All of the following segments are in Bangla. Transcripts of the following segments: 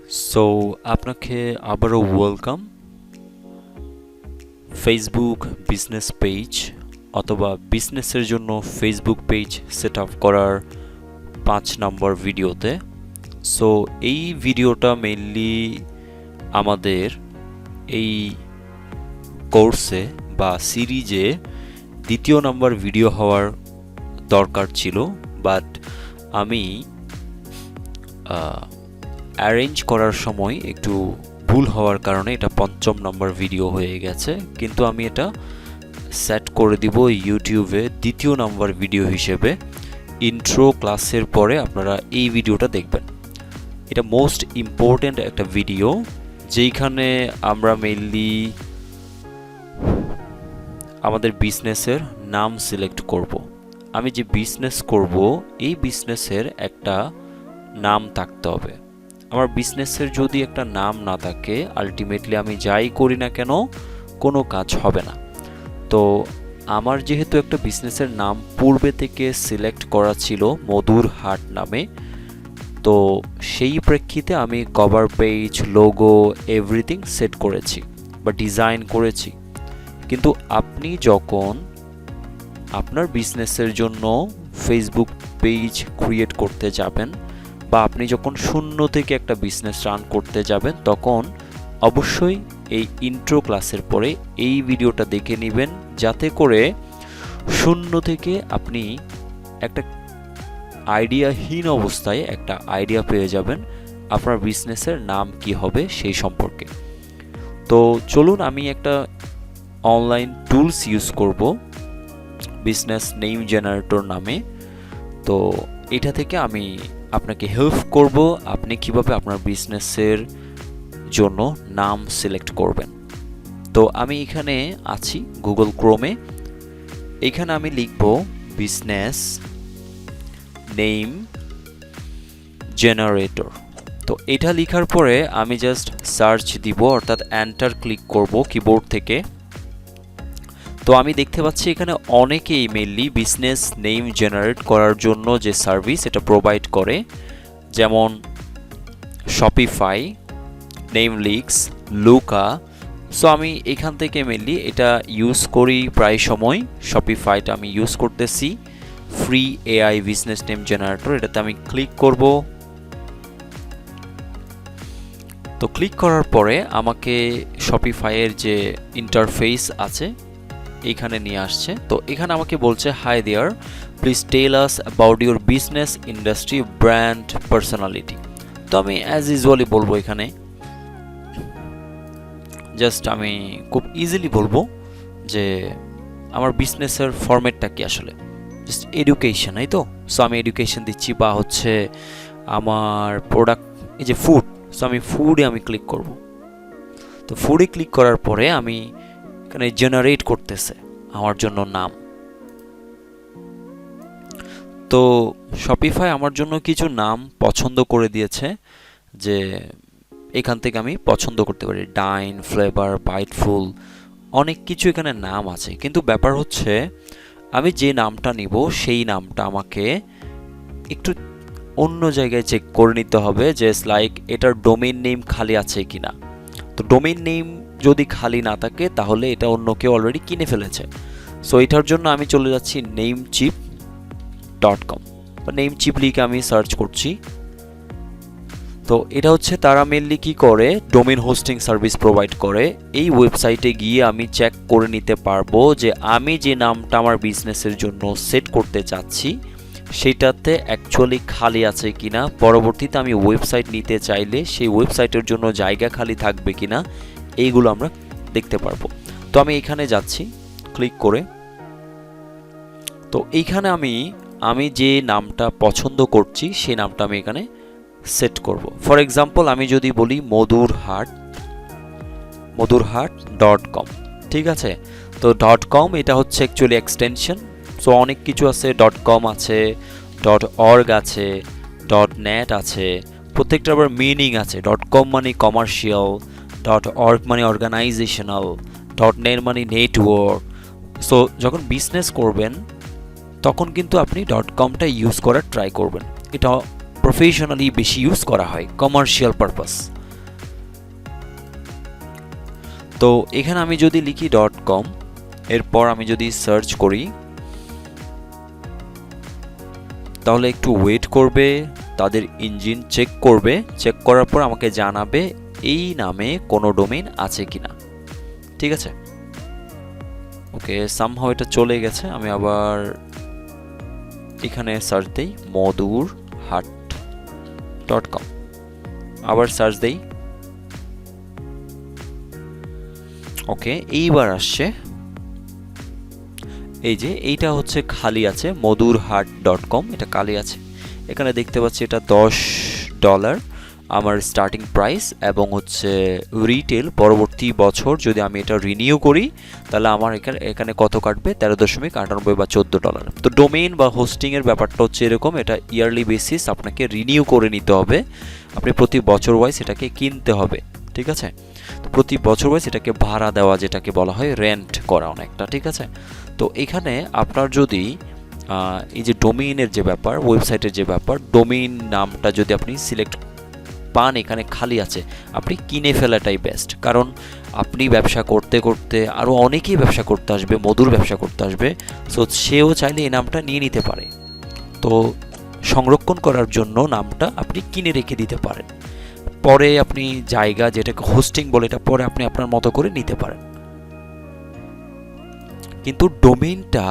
সো আপনাকে আবারও ওয়েলকাম ফেসবুক বিজনেস পেজ অথবা বিজনেসের জন্য ফেসবুক পেজ সেট আপ করার 5 নম্বর ভিডিওতে। সো এই ভিডিওটা মেইনলি আমাদের এই কোর্সে বা সিরিজে 2য় নম্বর ভিডিও হওয়ার দরকার ছিল, বাট আমি অ্যারেঞ্জ করার সময় একটু ভুল হওয়ার কারণে এটা 5ম নম্বর ভিডিও হয়ে গেছে, কিন্তু আমি এটা সেট করে দিব ইউটিউবে 2য় নম্বর ভিডিও হিসেবে। ইন্ট্রো ক্লাসের পরে আপনারা এই ভিডিওটা দেখবেন। এটা মোস্ট ইম্পর্ট্যান্ট একটা ভিডিও, যেইখানে আমরা মেইনলি আমাদের বিজনেসের নাম সিলেক্ট করব। আমি যে বিজনেস করব এই বিজনেসের একটা নাম থাকতে হবে। আমার বিজনেসের যদি একটা নাম না থাকে, আলটিমেটলি আমি যাই করি না কেন কোনো কাজ হবে না। তো আমার যেহেতু একটা বিজনেসের নাম পূর্বে থেকে সিলেক্ট করা ছিল মধুর হাট নামে, তো সেই প্রেক্ষিতে আমি cover page, logo, everything set করেছি বা ডিজাইন করেছি। কিন্তু আপনি যখন আপনার বিজনেসের জন্য ফেসবুক পেজ ক্রিয়েট করতে যাবেন বা আপনি যখন শূন্য থেকে একটা বিজনেস রান করতে যাবেন, তখন অবশ্যই এই ইন্ট্রো ক্লাসের পরে এই ভিডিওটা দেখে নেবেন, যাতে করে শূন্য থেকে আপনি একটা আইডিয়াহীন অবস্থায় একটা আইডিয়া পেয়ে যাবেন আপনার বিজনেসের নাম কি হবে সেই সম্পর্কে। তো চলুন, আমি একটা অনলাইন টুলস ইউজ করব বিজনেস নেম জেনারেটর নামে। তো এটা থেকে আমি আপনাকে হেল্প করব আপনি কিভাবে আপনার বিজনেসের জন্য নাম সিলেক্ট করবেন। তো আমি এখানে আছি গুগল ক্রোমে। এখানে আমি লিখব বিজনেস নেম জেনারেটর। তো এটা লেখার পরে আমি জাস্ট সার্চ দিব, অর্থাৎ এন্টার ক্লিক করব কিবোর্ড থেকে। তো আমি দেখতে পাচ্ছি এখানে অনেকেই মেইনলি বিজনেস নেম জেনারেট করার জন্য যে সার্ভিস এটা প্রোভাইড করে, যেমন শপিফাই, নেমলিক্স, লুকা। সো আমি এখান থেকে মেইনলি এটা ইউজ করি প্রায় সময়। শপিফাইটা আমি ইউজ করতেছি, free AI business name generator. এটাতে আমি ক্লিক করব। তো ক্লিক করার পরে আমাকে শপিফাইয়ের যে ইন্টারফেস আছে এইখানে নিয়ে আসছে। তো এখানে আমাকে বলছে, hi there, please tell us about your business, industry, brand, personality. তো আমি অ্যাজ ইউজুয়ালি বলবো, এখানে জাস্ট আমি খুব ইজিলি বলবো যে আমার বিজনেসের ফরম্যাটটা কি আসলে, জাস্ট এডুকেশন, এই তো। সো আমি এডুকেশন দিচ্ছি, বা হচ্ছে আমার প্রোডাক্ট এই যে ফুড। সো আমি ফুডে আমি ক্লিক করব। তো ফুডে ক্লিক করার পরে আমি এখানে জেনারেট করতেছে আমার জন্য নাম। তো শপিফাই আমার জন্য কিছু নাম পছন্দ করে দিয়েছে, যে এখান থেকে আমি পছন্দ করতে পারি। ডাইন, ফ্লেভার, বাইটফুল, অনেক কিছু এখানে নাম আছে। কিন্তু ব্যাপার হচ্ছে আমি যে নামটা নিব সেই নামটা আমাকে একটু অন্য জায়গায় চেক করে নিতে হবে, যে লাইক এটার ডোমেইন নেম খালি আছে কিনা। তো ডোমেইন নেম যদি খালি না থাকে তাহলে এটা অন্য কেউ অলরেডি কিনে ফেলেছে। সো এটার জন্য আমি চলে যাচ্ছি namecheap.com বা নেমচিপ লিখে আমি সার্চ করছি। তো এটা হচ্ছে তারা মেনলি কি করে, ডোমেইন হোস্টিং সার্ভিস প্রোভাইড করে। এই ওয়েবসাইটে গিয়ে আমি চেক করে নিতে পারবো যে আমি যে নামটা আমার বিজনেসের জন্য সেট করতে চাচ্ছি সেটাতে অ্যাকচুয়ালি খালি আছে কিনা। পরবর্তীতে আমি ওয়েবসাইট নিতে চাইলে সেই ওয়েবসাইটের জন্য জায়গা খালি থাকবে কিনা, এইগুলো আমরা দেখতে পারবো। তো আমি এখানে যাচ্ছি ক্লিক করে। তো এইখানে আমি যে নামটা পছন্দ করছি সেই নামটা আমি এখানে সেট করব। ফর এক্সাম্পল আমি যদি বলি মধুরহাট.com, ঠিক আছে। তো .com এটা হচ্ছে অ্যাকচুয়ালি এক্সটেনশন। সো অনেক কিছু আছে, .com আছে, .org আছে, .net আছে, প্রত্যেকটা আবার মিনিং আছে। .com মানে কমার্শিয়াল, .org মানে অর্গানাইজেশনাল, .net মানে নেটওয়ার্ক। সো যখন বিজনেস করবেন তখন কিন্তু আপনি .comটা ইউজ করার ট্রাই করবেন। এটা প্রফেশনালি বেশি ইউজ করা হয়, কমার্শিয়াল পারপাস। তো এখানে আমি যদি লিখি .com, এরপর আমি যদি সার্চ করি, তাহলে একটু ওয়েট করবে, তাদের ইঞ্জিন চেক করবে, চেক করার পর আমাকে জানাবে এই নামে কোনো ডোমেইন আছে কিনা। ঠিক আছে, ওকে, সামহাও এটা চলে গেছে। আমি আবার এখানে সার্চ দেই madurhat.com, আবার সার্চ দেই। ওকে, এইবার আসছে, এই যে এইটা হচ্ছে খালি আছে, madurhat.com, এটা খালি আছে। এখানে দেখতে পাচ্ছি এটা $10 আমার স্টার্টিং প্রাইস, এবং হচ্ছে রিটেল পরবর্তী বছর যদি আমি এটা রিনিউ করি তাহলে আমার এখানে কত কাটবে, $13.98 বা $14। তো ডোমেইন বা হোস্টিংয়ের ব্যাপারটা হচ্ছে এরকম, এটা ইয়ারলি বেসিস আপনাকে রিনিউ করে নিতে হবে, আপনি প্রতি বছর ওয়াইজ এটাকে কিনতে হবে। ঠিক আছে, তো প্রতি বছর ওয়াইজ এটাকে ভাড়া দেওয়া, যেটাকে বলা হয় রেন্ট করা অনেকটা। ঠিক আছে, তো এখানে আপনার যদি এই যে ডোমেইনের যে ব্যাপার, ওয়েবসাইটের যে ব্যাপার, ডোমেইন নামটা যদি আপনি সিলেক্ট পান এখানে খালি আছে, আপনি কিনে ফেলাটাই বেস্ট। কারণ আপনি ব্যবসা করতে করতে আরও অনেকেই ব্যবসা করতে আসবে, মধুর ব্যবসা করতে আসবে, সো সেও চাইলে এই নামটা নিয়ে নিতে পারে। তো সংরক্ষণ করার জন্য নামটা আপনি কিনে রেখে দিতে পারেন, পরে আপনি জায়গা যেটাকে হোস্টিং বলে এটা পরে আপনি আপনার মতো করে নিতে পারেন। কিন্তু ডোমেইনটা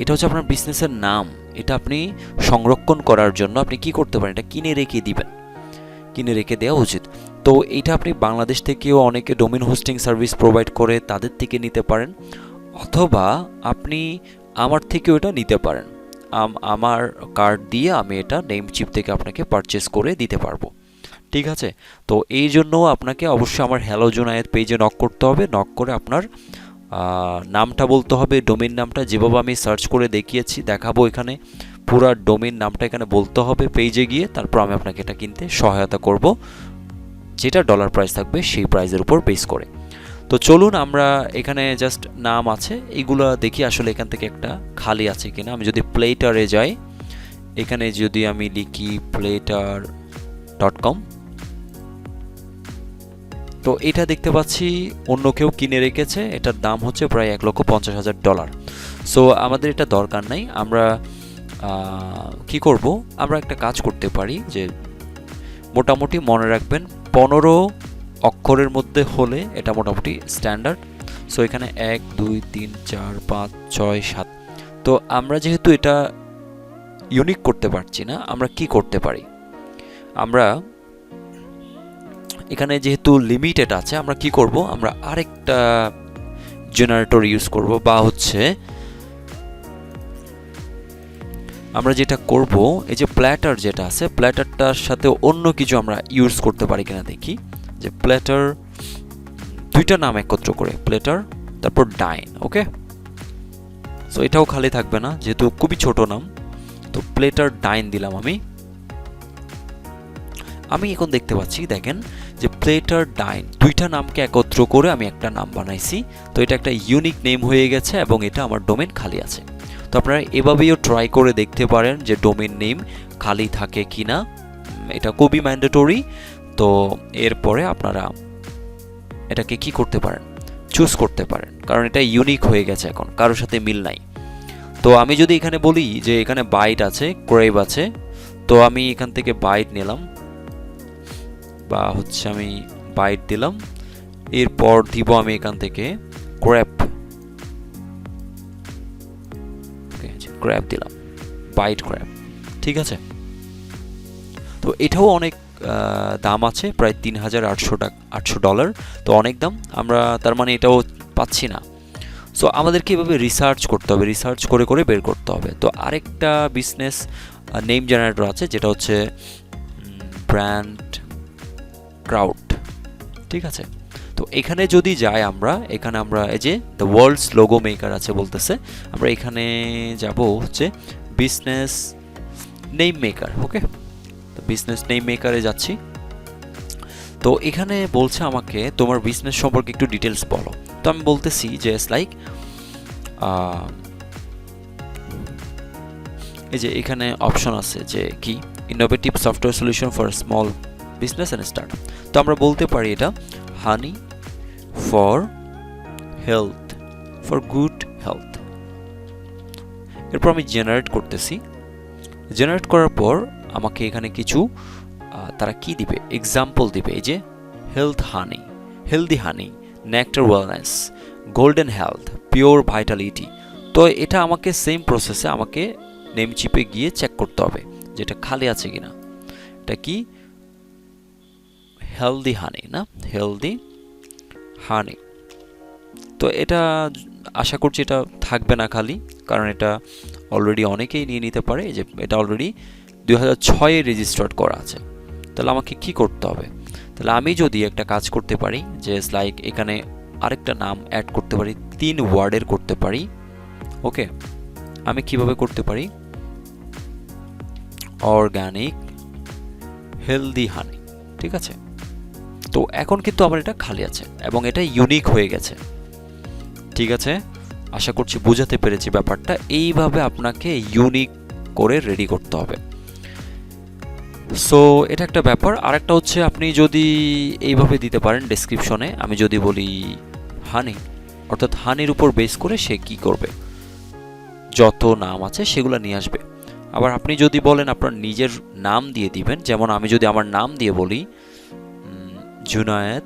এটা হচ্ছে আপনার বিজনেসের নাম, এটা আপনি সংরক্ষণ করার জন্য আপনি কি করতে পারেন, এটা কিনে রেখে দিবেন, কিনে রেখে দেওয়া উচিত। তো এটা আপনি বাংলাদেশ থেকেও অনেকে ডোমেইন হোস্টিং সার্ভিস প্রোভাইড করে, তাদের থেকে নিতে পারেন, অথবা আপনি আমার থেকেও এটা নিতে পারেন। আমার কার্ড দিয়ে আমি এটা নেমচিপ থেকে আপনাকে পারচেস করে দিতে পারবো। ঠিক আছে, তো এই জন্য আপনাকে অবশ্যই আমার হ্যালো জুনায়েদ পেজে নক করতে হবে, নক করে আপনার নামটা বলতে হবে, ডোমেইন নামটা যেভাবে আমি সার্চ করে দেখাবো, এখানে পুরো ডোমেইন নামটা এখানে বলতে হবে পেজে গিয়ে, তারপর আমি আপনাকে এটা কিনতে সহায়তা করব, যেটা ডলার প্রাইস থাকবে সেই প্রাইসের উপর বেস করে। তো চলুন আমরা এখানে জাস্ট নাম আছে এগুলো দেখি আসলে এখান থেকে একটা খালি আছে কিনা। আমি যদি প্লেটারে যাই, এখানে যদি আমি লিখি plater.com, তো এটা দেখতে পাচ্ছি অন্য কেউ কিনে রেখেছে, এটার দাম হচ্ছে প্রায় $1,50,000। সো আমাদের এটা দরকার নাই। আমরা কি করব, আমরা একটা কাজ করতে পারি যে মোটামুটি মনে রাখবেন 15 অক্ষরের মধ্যে হলে এটা মোটামুটি স্ট্যান্ডার্ড। সো এখানে 1 2 3 4 5 6 7, তো আমরা যেহেতু এটা ইউনিক করতে পারছি না, আমরা কি করতে পারি, আমরা এখানে যেহেতু লিমিটেড আছে, আমরা কি করব, আমরা আরেকটা জেনারেটর ইউজ করব, বা হচ্ছে আমরা যেটা করব, এই যে প্ল্যাটার যেটা আছে, প্ল্যাটারটার সাথে অন্য কিছু আমরা ইউজ করতে পারি কিনা দেখি। যে প্ল্যাটার, দুইটা নাম একত্র করে, প্ল্যাটার তারপর ডাইন। ওকে, সো এটাও খালি থাকবে না যেহেতু খুবই ছোট নাম, তো প্ল্যাটার ডাইন দিলাম আমি এখন দেখতে পাচ্ছি, দেখেন যে প্লেটার ডাইন দুইটা নামকে একত্র করে আমি একটা নাম বানাইছি। তো এটা একটা ইউনিক নেম হয়ে গেছে এবং এটা আমার ডোমেইন খালি আছে। তো আপনারা এভাবেও ট্রাই করে দেখতে পারেন যে ডোমেইন নেম খালি থাকে কিনা, এটা খুবই ম্যান্ডেটরি। তো এরপরে আপনারা এটাকে কি করতে পারেন, চুজ করতে পারেন, কারণ এটা ইউনিক হয়ে গেছে, এখন কারোর সাথে মিল নাই। তো আমি যদি এখানে বলি যে এখানে বাইট আছে, ক্রেভ আছে, তো আমি এখান থেকে বাইট নিলাম, বা হচ্ছে আমি বাইট দিলাম, এরপর দিব আমি এখান থেকে ক্র্যাব দিলাম, বাইট ক্র্যাব। ঠিক আছে, তো এটাও অনেক দাম আছে, প্রায় $3,800। তো অনেক দাম, আমরা তার মানে এটাও পাচ্ছি না। সো আমাদেরকে এভাবে রিসার্চ করতে হবে, রিসার্চ করে করে বের করতে হবে। তো আরেকটা বিজনেস নেম জেনারেটর আছে যেটা হচ্ছে ব্র্যান্ড ক্রাউড। ঠিক আছে, তো এখানে যদি যাই আমরা, এখানে আমরা এই যে দ্য ওয়ার্ল্ডস লোগো মেকার আছে বলতেছে, আমরা এখানে যাব হচ্ছে বিজনেস নেম মেকার। ওকে, তো বিজনেস নেম মেকারে যাচ্ছি। তো এখানে বলছে আমাকে তোমার বিজনেস সম্পর্কে একটু ডিটেলস বলো। তো আমি বলতেছি যে লাইক এই যে এখানে অপশন আছে যে কি innovative software solution for small business and startup. তো আমরা বলতে পারি এটা honey for health, for good health. এরপর আমি জেনারেট করতেছি। জেনারেট করার পর আমাকে এখানে কিছু তারা কি দিবে, এক্সাম্পল দিবে। এই যে healthy honey, nectar wellness, golden health, pure vitality. তো এটা আমাকে সেম প্রসেসে আমাকে নেম চিপে গিয়ে চেক করতে হবে যেটা খালি আছে কিনা। এটা কি হেলদি হানি না, হেলদি হানি। তো এটা আশা করছি এটা থাকবে না খালি, কারণ এটা অলরেডি অনেকেই নিয়ে নিতে পারে। যে এটা অলরেডি 2006-এ রেজিস্টার্ড করা আছে। তাহলে আমাকে কি করতে হবে? তাহলে আমি যদি একটা কাজ করতে পারি, যে লাইক এখানে আরেকটা নাম অ্যাড করতে পারি, 3 ওয়ার্ডের করতে পারি। ওকে, আমি কিভাবে করতে পারি? অর্গানিক হেলদি হানি, ঠিক আছে। তো এখন কিন্তু আমার এটা খালি আছে এবং এটা ইউনিক হয়ে গেছে, ঠিক আছে। আশা করছি বোঝাতে পেরেছি ব্যাপারটা। এইভাবে আপনাকে ইউনিক করে রেডি করতে হবে। সো এটা একটা ব্যাপার। আর একটা হচ্ছে আপনি যদি এইভাবে দিতে পারেন ডেসক্রিপশনে, আমি যদি বলি হানি, অর্থাৎ হানির উপর বেস করে সে কি করবে, যত নাম আছে সেগুলো নিয়ে আসবে। আবার আপনি যদি বলেন আপনার নিজের নাম দিয়ে দিবেন, যেমন আমি যদি আমার নাম দিয়ে বলি জুনায়েদ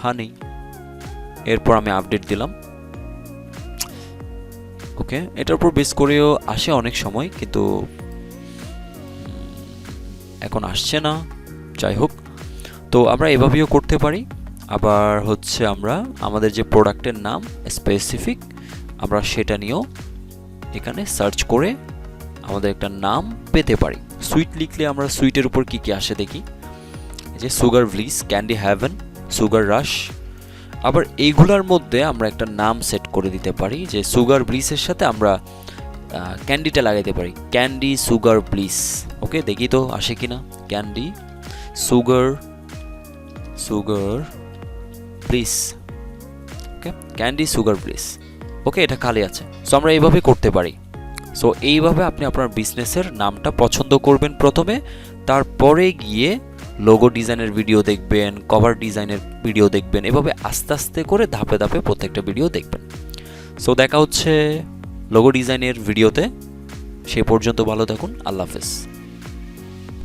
হানি, এরপর আমি আপডেট দিলাম। ওকে, এটার উপর বেস করেও আসে অনেক সময়, কিন্তু এখন আসছে না। যাই হোক, তো আমরা এভাবেও করতে পারি। আবার হচ্ছে আমরা আমাদের যে প্রোডাক্টের নাম স্পেসিফিক, আমরা সেটা নিয়েও এখানে সার্চ করে আমাদের একটা নাম পেতে পারি। সুইট লিখলে আমরা সুইটের উপর কি কি আসে দেখি, যে sugar bliss, candy haven, sugar rush. আবার এইগুলার মধ্যে আমরা একটা নাম সেট করে দিতে পারি, যে সুগার ব্লিসের সাথে আমরা ক্যান্ডিটা লাগাইতে পারি, ক্যান্ডি সুগার ব্লিস। ওকে, দেখি তো আসে কিনা। ক্যান্ডি সুগার ব্লিস, ওকে, ক্যান্ডি সুগার ব্লিস। ওকে, এটা খালি আছে। সো আমরা এইভাবে করতে পারি। সো এইভাবে আপনি আপনার বিজনেসের নামটা পছন্দ করবেন প্রথমে, তারপরে গিয়ে লোগো ডিজাইনের ভিডিও দেখবেন, কভার ডিজাইনের ভিডিও দেখবেন, এভাবে আস্তে আস্তে করে ধাপে ধাপে প্রত্যেকটা ভিডিও দেখবেন। সো দেখা হচ্ছে লোগো ডিজাইনের ভিডিওতে। সে পর্যন্ত ভালো থাকুন। আল্লাহ হাফেজ।